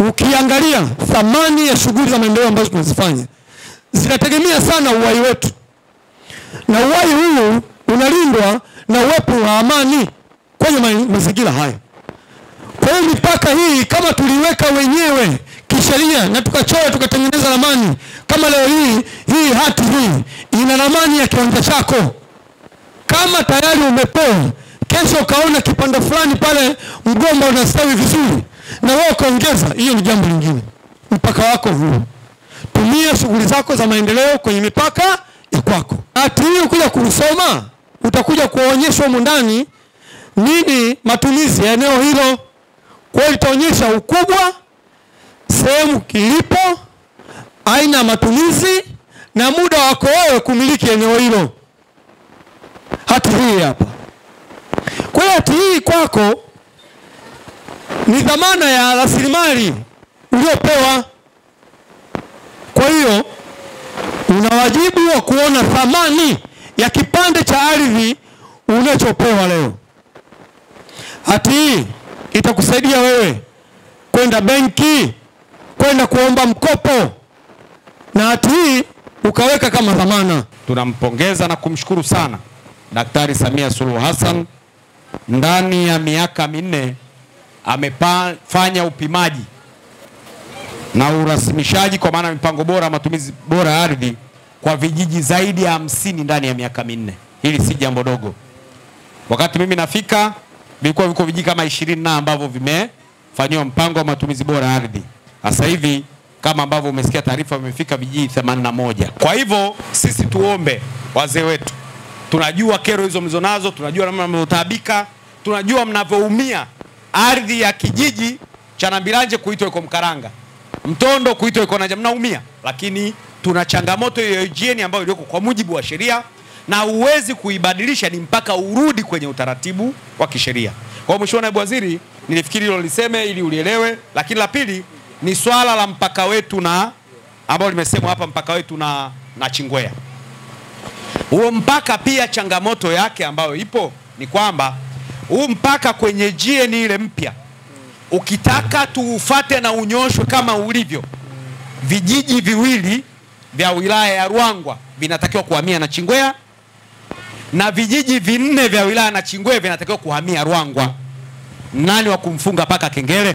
ukiangalia thamani ya shughuli za maendeleo ambazo tunazifanya zinategemea sana uhai wetu, na uhai huu unalindwa na uwepo wa amani kwenye mazingira haya. Kwa hiyo mipaka hii kama tuliweka wenyewe kisheria na tukachora tukatengeneza ramani, kama leo hii hati hii ina ramani ya kiwanja chako, kama tayari umepewa, kesho ukaona kipande fulani pale mgomba unastawi vizuri na wewe ukaongeza, hiyo ni jambo lingine. Mpaka wako huu, tumia shughuli zako za maendeleo kwenye mipaka ya kwako. Hati hii ukija kusoma utakuja kuonyeshwa huko ndani nini matumizi ya eneo hilo. Kwa hiyo itaonyesha ukubwa, sehemu kilipo, aina ya matumizi na muda wako wewe kumiliki eneo hilo. Hati hii hapa. Kwa hiyo hati hii kwako ni dhamana ya rasilimali uliopewa. Kwa hiyo una wajibu wa kuona thamani ya kipande cha ardhi unachopewa leo. Hati hii itakusaidia wewe kwenda benki, kwenda kuomba mkopo, na hati hii ukaweka kama dhamana. Tunampongeza na kumshukuru sana Daktari Samia Suluhu Hassan. Ndani ya miaka 4 amefanya upimaji na urasimishaji kwa maana mipango bora, matumizi bora ya ardhi kwa vijiji zaidi ya 50 ndani ya miaka 4. Hili si jambo dogo. Wakati mimi nafika vilikuwa viko vijiji kama 20 na ambavyo vimefanywa mpango wa matumizi bora ya ardhi. Sasa hivi kama ambavyo umesikia taarifa vimefika vijiji 81. Kwa hivyo sisi tuombe wazee wetu. Tunajua kero hizo mlizonazo, tunajua namna mnavyotaabika, tunajua mnavyoumia. Ardhi ya kijiji cha Nambilanje kuitwa iko Mkaranga, Mtondo kuitwa iko Naja, mnaumia. Lakini tuna changamoto ya hygiene ambayo iliyoko kwa mujibu wa sheria, na huwezi kuibadilisha, ni mpaka urudi kwenye utaratibu wa kisheria. Kwa Mheshimiwa Naibu Waziri, nilifikiri hilo liseme ili ulielewe. Lakini la pili ni swala la mpaka wetu na ambao limesemwa hapa, mpaka wetu na Chingwea. Huo mpaka pia changamoto yake ambayo ipo ni kwamba huu mpaka kwenye GN ile mpya, ukitaka tuufate na unyoshwe kama ulivyo, vijiji viwili vya wilaya ya Ruangwa vinatakiwa kuhamia na Chingwea, na vijiji 4 vya wilaya na Chingwea vinatakiwa kuhamia Ruangwa. Nani wa kumfunga paka kengele?